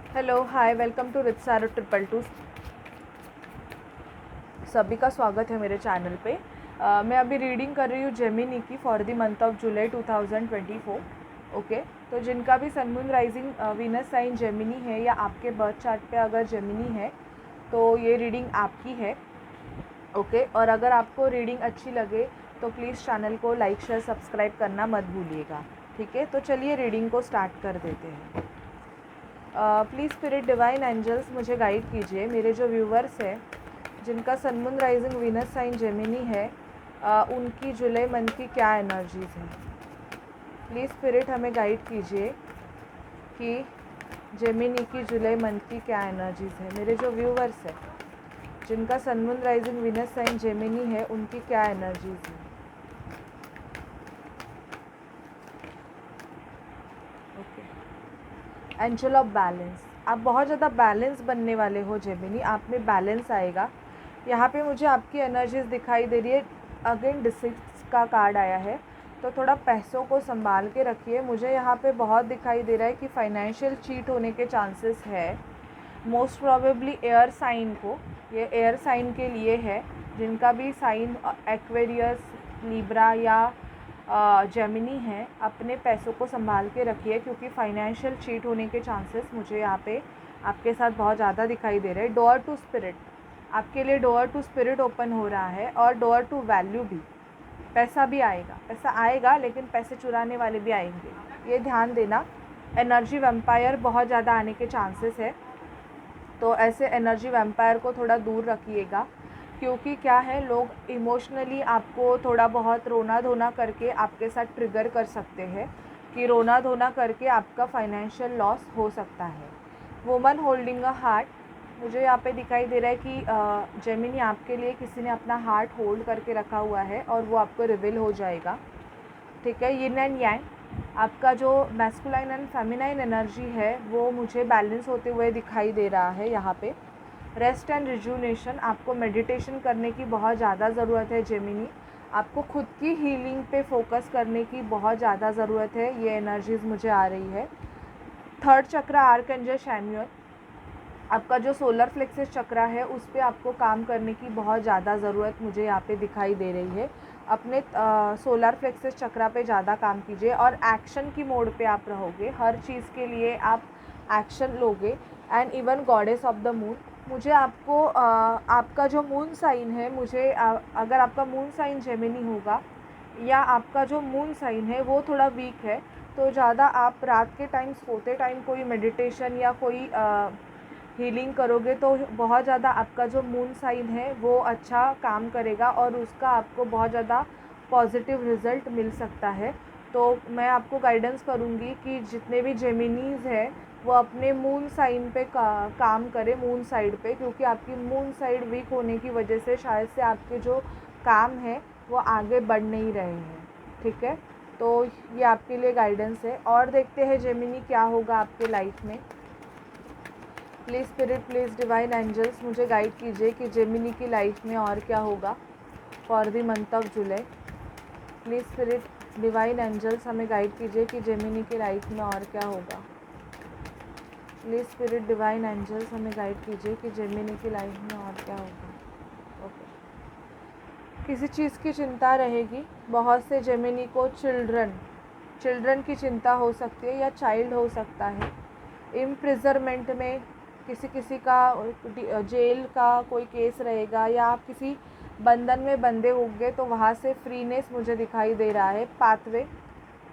Hello hi welcome to रित्सारो 222। सभी का स्वागत है मेरे चैनल पे। मैं अभी रीडिंग कर रही हूँ जेमिनी की for the month of July 2024। Okay, तो जिनका भी sun moon rising Venus sign Gemini है या आपके बर्थ चार्ट पे अगर जेमिनी है तो ये रीडिंग आपकी है। ओके, और अगर आपको रीडिंग अच्छी लगे तो प्लीज़ चैनल को लाइक शेयर सब्सक्राइब करना मत भूलिएगा। ठीक है, तो चलिए रीडिंग को स्टार्ट कर देते हैं। प्लीज़ स्पिरिट डिवाइन एंजल्स मुझे गाइड कीजिए। मेरे जो व्यूवर्स हैं जिनका sun moon rising Venus sign Gemini है, उनकी जुलाई मंथ की क्या एनर्जीज़ हैं। प्लीज़ स्पिरिट हमें गाइड कीजिए कि जेमिनी की जुलाई मंथ की क्या एनर्जीज़ है। मेरे जो व्यूवर्स हैं जिनका sun moon rising Venus sign Gemini है, उनकी क्या एनर्जीज़ है। Okay, angel of balance. आप बहुत ज़्यादा बैलेंस बनने वाले हो जेमिनी, आप में बैलेंस आएगा। यहाँ पे मुझे आपकी एनर्जीज दिखाई दे रही है। अगेन डिसिक्स का कार्ड आया है, तो थोड़ा पैसों को संभाल के रखिए। मुझे यहाँ पे बहुत दिखाई दे रहा है कि फाइनेंशियल चीट होने के चांसेस है। मोस्ट प्रोबेबली एयर साइन को, ये एयर साइन के लिए है। जिनका भी साइन एक्वेरियस, लिब्रा या जेमिनी है, अपने पैसों को संभाल के रखिए क्योंकि फाइनेंशियल चीट होने के चांसेस मुझे यहाँ पे आपके साथ बहुत ज़्यादा दिखाई दे रहे हैं। डोर टू स्पिरिट, आपके लिए डोर टू स्पिरिट ओपन हो रहा है और डोर टू वैल्यू भी। पैसा भी आएगा, पैसा आएगा लेकिन पैसे चुराने वाले भी आएंगे, ये ध्यान देना। एनर्जी वैम्पायर बहुत ज़्यादा आने के चांसेस है, तो ऐसे एनर्जी वैम्पायर को थोड़ा दूर रखिएगा क्योंकि क्या है, लोग इमोशनली आपको थोड़ा बहुत रोना धोना करके आपके साथ ट्रिगर कर सकते हैं कि रोना धोना करके आपका फाइनेंशियल लॉस हो सकता है। वुमन होल्डिंग अ हार्ट, मुझे यहाँ पे दिखाई दे रहा है कि जेमिनी आपके लिए किसी ने अपना हार्ट होल्ड करके रखा हुआ है और वो आपको रिवील हो जाएगा। ठीक है, यिन एंड यांग, आपका जो मैस्कुलाइन एंड फेमिनाइन एनर्जी है वो मुझे बैलेंस होते हुए दिखाई दे रहा है यहाँ पे। रेस्ट एंड रिजुनेशन, आपको मेडिटेशन करने की बहुत ज़्यादा ज़रूरत है जेमिनी। आपको खुद की हीलिंग पे फोकस करने की बहुत ज़्यादा ज़रूरत है, ये एनर्जीज़ मुझे आ रही है। थर्ड चक्र आर्कएंजल शैम्यूअल, आपका जो सोलर फ्लेक्सस चक्र है उस पर आपको काम करने की बहुत ज़्यादा ज़रूरत मुझे यहाँ पे दिखाई दे रही है। अपने सोलर फ्लेक्सस चक्र पे ज़्यादा काम कीजिए और एक्शन की मोड पे आप रहोगे। हर चीज़ के लिए आप एक्शन लोगे। And even goddess of the moon, मुझे आपको आपका जो मून साइन है, मुझे अगर आपका मून साइन जेमिनी होगा या आपका जो मून साइन है वो थोड़ा वीक है, तो ज़्यादा आप रात के टाइम सोते टाइम कोई मेडिटेशन या कोई हीलिंग करोगे तो बहुत ज़्यादा आपका जो मून साइन है वो अच्छा काम करेगा और उसका आपको बहुत ज़्यादा पॉजिटिव रिज़ल्ट मिल सकता है। तो मैं आपको गाइडेंस करूँगी कि जितने भी जेमिनीज़ हैं वो अपने मून साइन पे काम करें, मून साइड पे, क्योंकि आपकी मून साइड वीक होने की वजह से शायद से आपके जो काम है वो आगे बढ़ नहीं रहे हैं। ठीक है, तो ये आपके लिए गाइडेंस है। और देखते हैं जेमिनी क्या होगा आपके लाइफ में। Please spirit, please divine angels मुझे गाइड कीजिए कि जेमिनी की लाइफ में और क्या होगा for the month of July. Please spirit divine angels हमें गाइड कीजिए कि जेमिनी की लाइफ में और क्या होगा। प्लीज़ स्पिरिट डिवाइन एंजल्स हमें गाइड कीजिए कि जेमिनी की लाइफ में और क्या होगा। ओके, किसी चीज़ की चिंता रहेगी। बहुत से जेमिनी को चिल्ड्रन की चिंता हो सकती है या चाइल्ड हो सकता है। इम्प्रिजरमेंट में किसी का जेल का कोई केस रहेगा या आप किसी बंधन में बंधे होंगे, तो वहाँ से फ्रीनेस मुझे दिखाई दे रहा है। पाथवे,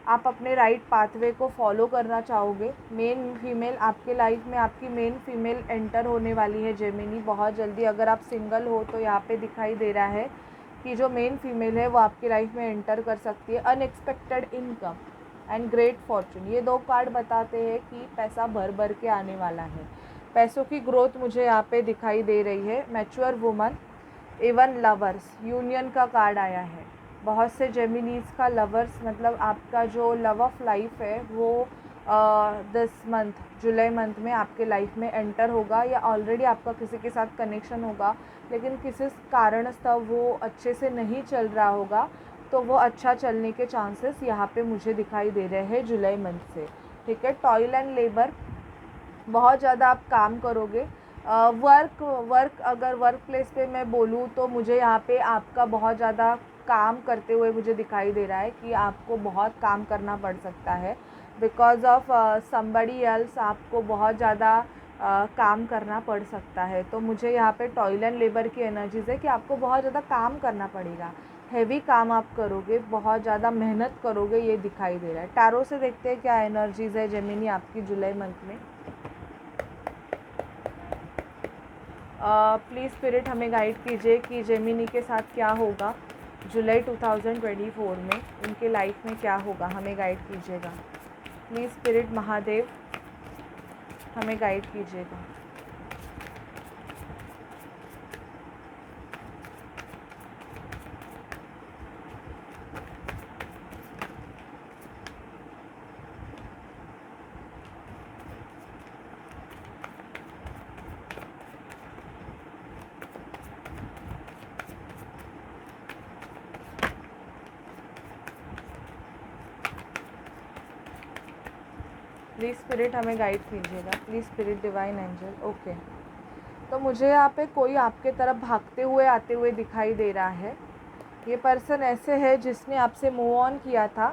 आप अपने राइट पाथवे को फॉलो करना चाहोगे। मेन फीमेल आपके लाइफ में, आपकी मेन फीमेल एंटर होने वाली है जेमिनी बहुत जल्दी। अगर आप सिंगल हो तो यहाँ पे दिखाई दे रहा है कि जो मेन फीमेल है वो आपकी लाइफ में एंटर कर सकती है। Unexpected income and great Fortune, ये दो कार्ड बताते हैं कि पैसा भर भर के आने वाला है। पैसों की ग्रोथ मुझे यहाँ पे दिखाई दे रही है। Mature woman, even lovers, union का कार्ड आया है। बहुत से जेमिनीज़ का लवर्स, मतलब आपका जो लव ऑफ लाइफ है वो दिस मंथ, जुलाई मंथ में आपके लाइफ में एंटर होगा या ऑलरेडी आपका किसी के साथ कनेक्शन होगा, लेकिन किसी कारणस्तव वो अच्छे से नहीं चल रहा होगा, तो वो अच्छा चलने के चांसेस यहाँ पे मुझे दिखाई दे रहे हैं जुलाई मंथ से। ठीक है, टॉयल एंड लेबर, बहुत ज़्यादा आप काम करोगे। अगर वर्क प्लेस पे मैं बोलूँ तो मुझे यहाँ पे आपका बहुत ज़्यादा काम करते हुए मुझे दिखाई दे रहा है कि आपको बहुत काम करना पड़ सकता है। बिकॉज़ ऑफ समबडी एल्स आपको बहुत ज़्यादा काम करना पड़ सकता है। तो मुझे यहाँ पे टॉयल एंड लेबर की एनर्जीज़ है कि आपको बहुत ज़्यादा काम करना पड़ेगा। हेवी काम आप करोगे, बहुत ज़्यादा मेहनत करोगे, ये दिखाई दे रहा है। टैरो से देखते हैं क्या एनर्जीज़ है जेमिनी आपकी जुलाई मंथ में। प्लीज़ स्पिरिट हमें गाइड कीजिए कि जेमिनी के साथ क्या होगा जुलाई 2024 में, उनके लाइफ में क्या होगा, हमें गाइड कीजिएगा। प्लीज़ स्पिरिट महादेव हमें गाइड कीजिएगा। प्लीज़ स्पिरिट हमें गाइड कीजिएगा। Please spirit divine angel. Okay, तो मुझे यहाँ पे कोई आपके तरफ भागते हुए आते हुए दिखाई दे रहा है। ये पर्सन ऐसे है जिसने आपसे मूव ऑन किया था,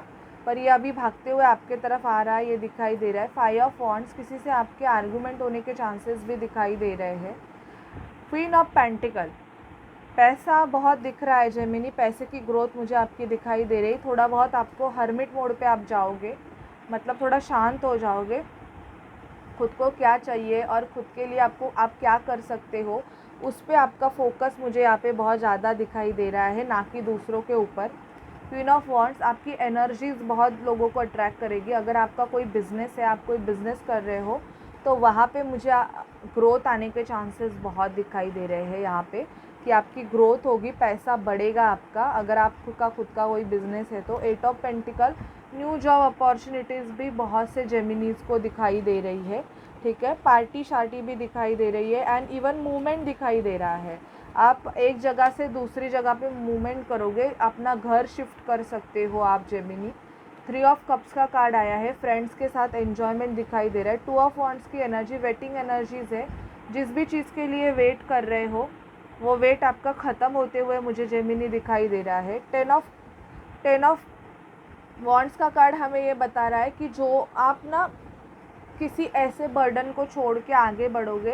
पर ये अभी भागते हुए आपके तरफ आ रहा है, ये दिखाई दे रहा है। 5 ऑफ वॉन्ड्स, किसी से आपके आर्गूमेंट होने के चांसेस भी दिखाई दे रहे हैं। क्वीन ऑफ पेंटिकल, पैसा बहुत दिख रहा है जेमिनी, पैसे की ग्रोथ मुझे आपकी दिखाई दे रही। थोड़ा बहुत आपको हर्मिट मोड पे आप जाओगे, मतलब थोड़ा शांत हो जाओगे। खुद को क्या चाहिए और खुद के लिए आप क्या कर सकते हो, उस पे आपका फोकस मुझे यहाँ पे बहुत ज़्यादा दिखाई दे रहा है, ना कि दूसरों के ऊपर। क्वीन ऑफ वॉन्ड्स, आपकी एनर्जीज़ बहुत लोगों को अट्रैक्ट करेगी। अगर आपका कोई बिज़नेस है, आप कोई बिज़नेस कर रहे हो, तो वहाँ पे मुझे ग्रोथ आने के चांसेस बहुत दिखाई दे रहे हैं यहाँ पे, कि आपकी ग्रोथ होगी, पैसा बढ़ेगा आपका। अगर आपका खुद का कोई बिज़नेस है तो 8 of pentacle, new job opportunities भी बहुत से जेमिनीज़ को दिखाई दे रही है। ठीक है, पार्टी शार्टी भी दिखाई दे रही है, एंड इवन मूवमेंट दिखाई दे रहा है। आप एक जगह से दूसरी जगह पे मूवमेंट करोगे, अपना घर शिफ्ट कर सकते हो आप जेमिनी। 3 ऑफ कप्स का कार्ड आया है, फ्रेंड्स के साथ एन्जॉयमेंट दिखाई दे रहा है। 2 ऑफ वॉन्ड्स की एनर्जी वेटिंग एनर्जीज़ है। जिस भी चीज़ के लिए वेट कर रहे हो, वो वेट आपका ख़त्म होते हुए मुझे जेमिनी दिखाई दे रहा है। 10 ऑफ वॉन्ड्स का कार्ड हमें ये बता रहा है कि जो आप ना किसी ऐसे बर्डन को छोड़ के आगे बढ़ोगे,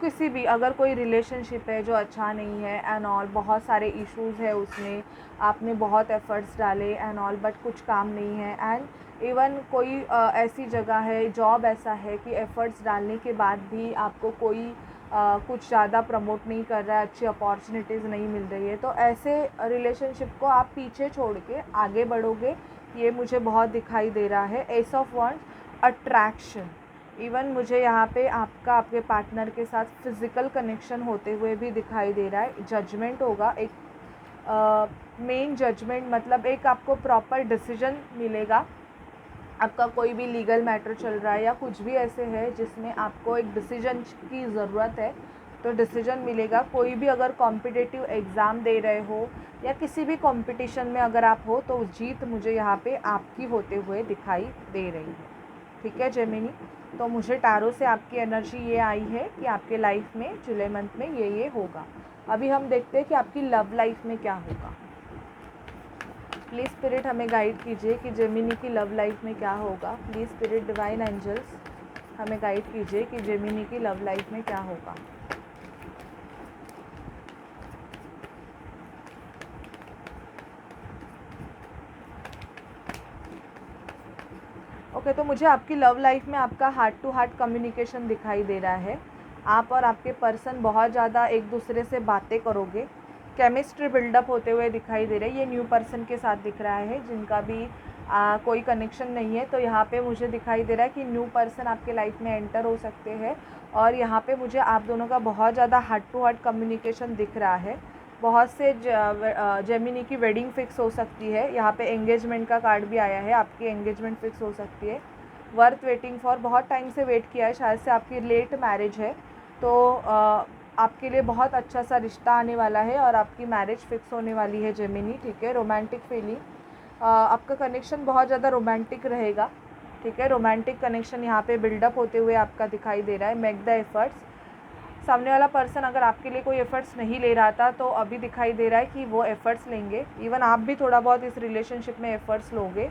किसी भी, अगर कोई रिलेशनशिप है जो अच्छा नहीं है एंड ऑल, बहुत सारे इश्यूज़ है उसमें, आपने बहुत एफ़र्ट्स डाले एंड ऑल, बट कुछ काम नहीं है। एंड इवन कोई ऐसी जगह है, जॉब ऐसा है कि एफ़र्ट्स डालने के बाद भी आपको कोई कुछ ज़्यादा प्रमोट नहीं कर रहा है, अच्छी अपॉर्चुनिटीज़ नहीं मिल रही है, तो ऐसे रिलेशनशिप को आप पीछे छोड़ के आगे बढ़ोगे, ये मुझे बहुत दिखाई दे रहा है। S of wands, attraction, even मुझे यहाँ पे आपका आपके पार्टनर के साथ फिज़िकल कनेक्शन होते हुए भी दिखाई दे रहा है। जजमेंट होगा, एक मेन जजमेंट, मतलब एक आपको प्रॉपर डिसीजन मिलेगा। आपका कोई भी लीगल मैटर चल रहा है या कुछ भी ऐसे है जिसमें आपको एक डिसीजन की ज़रूरत है, तो डिसीजन मिलेगा। कोई भी अगर कॉम्पिटिटिव एग्ज़ाम दे रहे हो या किसी भी कंपटीशन में अगर आप हो, तो जीत मुझे यहाँ पे आपकी होते हुए दिखाई दे रही है। ठीक है जेमिनी, तो मुझे टैरो से आपकी एनर्जी ये आई है कि आपके लाइफ में जुलाई मंथ में ये होगा। अभी हम देखते हैं कि आपकी लव लाइफ में क्या होगा। प्लीज़ स्पिरिट हमें गाइड कीजिए कि जेमिनी की लव लाइफ में क्या होगा। प्लीज़ स्पिरिट डिवाइन एंजल्स हमें गाइड कीजिए कि जेमिनी की लव लाइफ में क्या होगा। ओके, तो मुझे आपकी लव लाइफ में आपका हार्ट टू हार्ट कम्युनिकेशन दिखाई दे रहा है। आप और आपके पर्सन बहुत ज़्यादा एक दूसरे से बातें करोगे, केमिस्ट्री बिल्डअप होते हुए दिखाई दे रहा है। ये न्यू पर्सन के साथ दिख रहा है जिनका भी कोई कनेक्शन नहीं है, तो यहाँ पे मुझे दिखाई दे रहा है कि न्यू पर्सन आपके लाइफ में एंटर हो सकते हैं। और यहाँ पे मुझे आप दोनों का बहुत ज़्यादा हार्ट टू हार्ट कम्युनिकेशन दिख रहा है। बहुत से जेमिनी की वेडिंग फ़िक्स हो सकती है। यहाँ पे एंगेजमेंट का कार्ड भी आया है, आपकी एंगेजमेंट फ़िक्स हो सकती है। वर्थ वेटिंग फॉर, बहुत टाइम से वेट किया है, शायद से आपकी लेट मैरिज है, तो आपके लिए बहुत अच्छा सा रिश्ता आने वाला है और आपकी मैरिज फ़िक्स होने वाली है जेमिनी। ठीक है, रोमांटिक फीलिंग, आपका कनेक्शन बहुत ज़्यादा रोमांटिक रहेगा। ठीक है। रोमांटिक कनेक्शन यहाँ पे बिल्डअप होते हुए आपका दिखाई दे रहा है। मेक द एफर्ट्स, सामने वाला पर्सन अगर आपके लिए कोई एफर्ट्स नहीं ले रहा था तो अभी दिखाई दे रहा है कि वो एफर्ट्स लेंगे। इवन आप भी थोड़ा बहुत इस रिलेशनशिप में एफर्ट्स लोगे,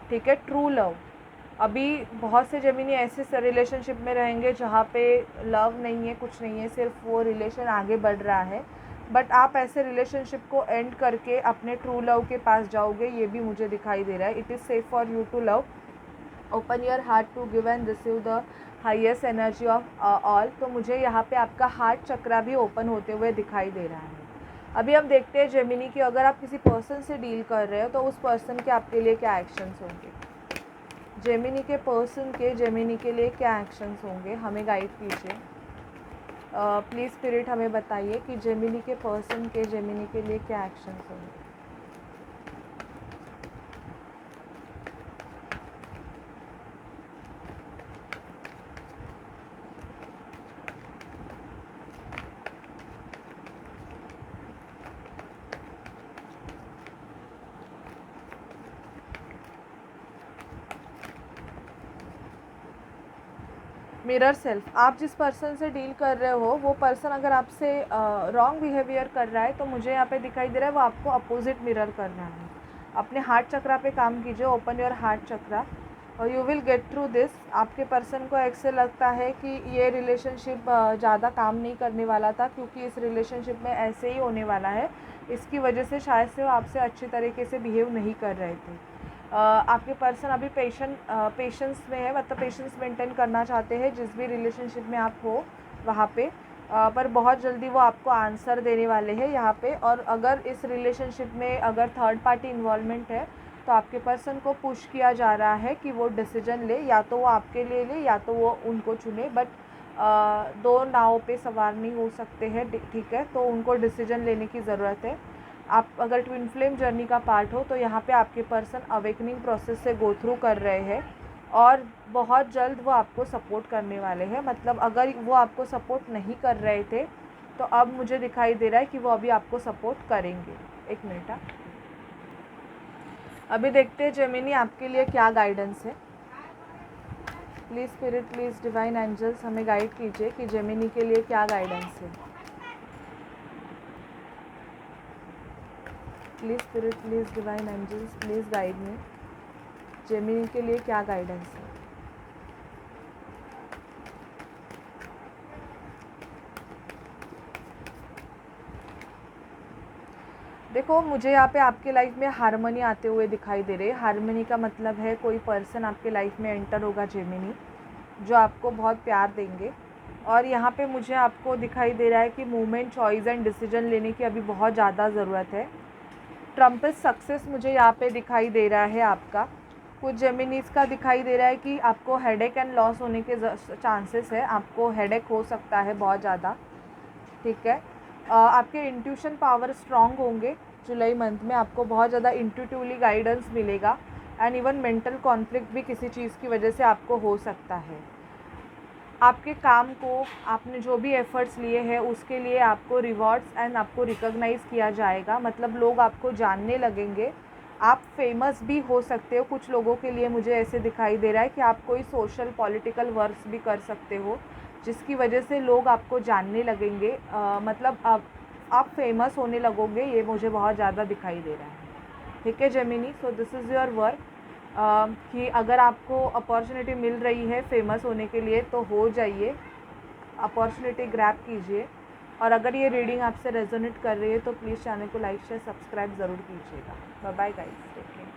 ठीक है। ट्रू लव, अभी बहुत से जेमिनी ऐसे रिलेशनशिप में रहेंगे जहाँ पे लव नहीं है, कुछ नहीं है, सिर्फ वो रिलेशन आगे बढ़ रहा है, बट आप ऐसे रिलेशनशिप को एंड करके अपने ट्रू लव के पास जाओगे, ये भी मुझे दिखाई दे रहा है। It is safe for you to love, open your heart to give and receive the highest energy of all. तो मुझे यहाँ पे आपका हार्ट चक्रा भी ओपन होते हुए दिखाई दे रहा है। अभी हम देखते हैं जेमिनी की, अगर आप किसी पर्सन से डील कर रहे हो तो उस पर्सन के आपके लिए क्या एक्शंस होंगे। जेमिनी के पर्सन के जेमिनी के लिए क्या एक्शंस होंगे, हमें गाइड कीजिए प्लीज़ स्पिरिट, हमें बताइए कि जेमिनी के पर्सन के जेमिनी के लिए क्या एक्शंस होंगे। मिरर सेल्फ, आप जिस पर्सन से डील कर रहे हो वो पर्सन अगर आपसे रॉन्ग बिहेवियर कर रहा है तो मुझे यहाँ पे दिखाई दे रहा है वो आपको अपोजिट मिरर कर रहा है। अपने हार्ट चक्रा पे काम कीजिए, ओपन योर हार्ट चक्रा और you will get through this. आपके पर्सन को ऐसे लगता है कि ये रिलेशनशिप ज़्यादा काम नहीं करने वाला था, क्योंकि इस रिलेशनशिप में ऐसे ही होने वाला है, इसकी वजह से शायद से वो आपसे अच्छी तरीके से बिहेव नहीं कर रहे थे। आपके पर्सन अभी पेशेंस में है, मतलब पेशेंस मेंटेन करना चाहते हैं जिस भी रिलेशनशिप में आप हो वहाँ पे, पर बहुत जल्दी वो आपको आंसर देने वाले हैं यहाँ पे। और अगर इस रिलेशनशिप में अगर थर्ड पार्टी इन्वॉल्वमेंट है तो आपके पर्सन को पुश किया जा रहा है कि वो डिसीजन ले, या तो वो आपके लिए ले या तो वो उनको चुने, बट दो नाव पे सवार नहीं हो सकते हैं, ठीक है। तो उनको डिसीजन लेने की ज़रूरत है। आप अगर ट्विन फ्लेम जर्नी का पार्ट हो तो यहाँ पे आपके पर्सन अवेकनिंग प्रोसेस से गो थ्रू कर रहे हैं और बहुत जल्द वो आपको सपोर्ट करने वाले हैं। मतलब अगर वो आपको सपोर्ट नहीं कर रहे थे तो अब मुझे दिखाई दे रहा है कि वो अभी आपको सपोर्ट करेंगे। एक मिनट, अभी देखते हैं जेमिनी आपके लिए क्या गाइडेंस है। Please spirit, please divine angels, हमें गाइड कीजिए कि जेमिनी के लिए क्या गाइडेंस है। Please spirit, please divine angels, please guide me, Gemini के लिए क्या गाइडेंस है। देखो, मुझे यहाँ पे आपके लाइफ में हारमनी आते हुए दिखाई दे रही है। हारमनी का मतलब है कोई पर्सन आपके लाइफ में एंटर होगा जेमिनी, जो आपको बहुत प्यार देंगे। और यहाँ पे मुझे आपको दिखाई दे रहा है कि मूवमेंट, चॉइस एंड डिसीजन लेने की अभी बहुत ज़्यादा ज़रूरत है। ट्रम्पेट सक्सेस मुझे यहाँ पे दिखाई दे रहा है आपका। कुछ जेमिनीज़ का दिखाई दे रहा है कि आपको हेडेक एंड लॉस होने के चांसेस है, आपको हेडेक हो सकता है बहुत ज़्यादा, ठीक है। आपके इंट्यूशन पावर स्ट्रॉन्ग होंगे। जुलाई मंथ में आपको बहुत ज़्यादा इंट्यूटिवली गाइडेंस मिलेगा एंड इवन मेंटल कॉन्फ्लिक्ट भी किसी चीज़ की वजह से आपको हो सकता है। आपके काम को, आपने जो भी एफ़र्ट्स लिए हैं उसके लिए आपको रिवॉर्ड्स एंड आपको रिकॉग्नाइज़ किया जाएगा। मतलब लोग आपको जानने लगेंगे, आप फेमस भी हो सकते हो। कुछ लोगों के लिए मुझे ऐसे दिखाई दे रहा है कि आप कोई सोशल पॉलिटिकल वर्क्स भी कर सकते हो जिसकी वजह से लोग आपको जानने लगेंगे। मतलब आप फेमस होने लगोगे, ये मुझे बहुत ज़्यादा दिखाई दे रहा है, ठीक है Gemini. So this is your work, कि अगर आपको अपॉर्चुनिटी मिल रही है फेमस होने के लिए तो हो जाइए, अपॉर्चुनिटी ग्रैब कीजिए। और अगर ये रीडिंग आपसे रेजोनेट कर रही है तो प्लीज़ चैनल को लाइक, शेयर, सब्सक्राइब ज़रूर कीजिएगा। Bye bye guys, take care.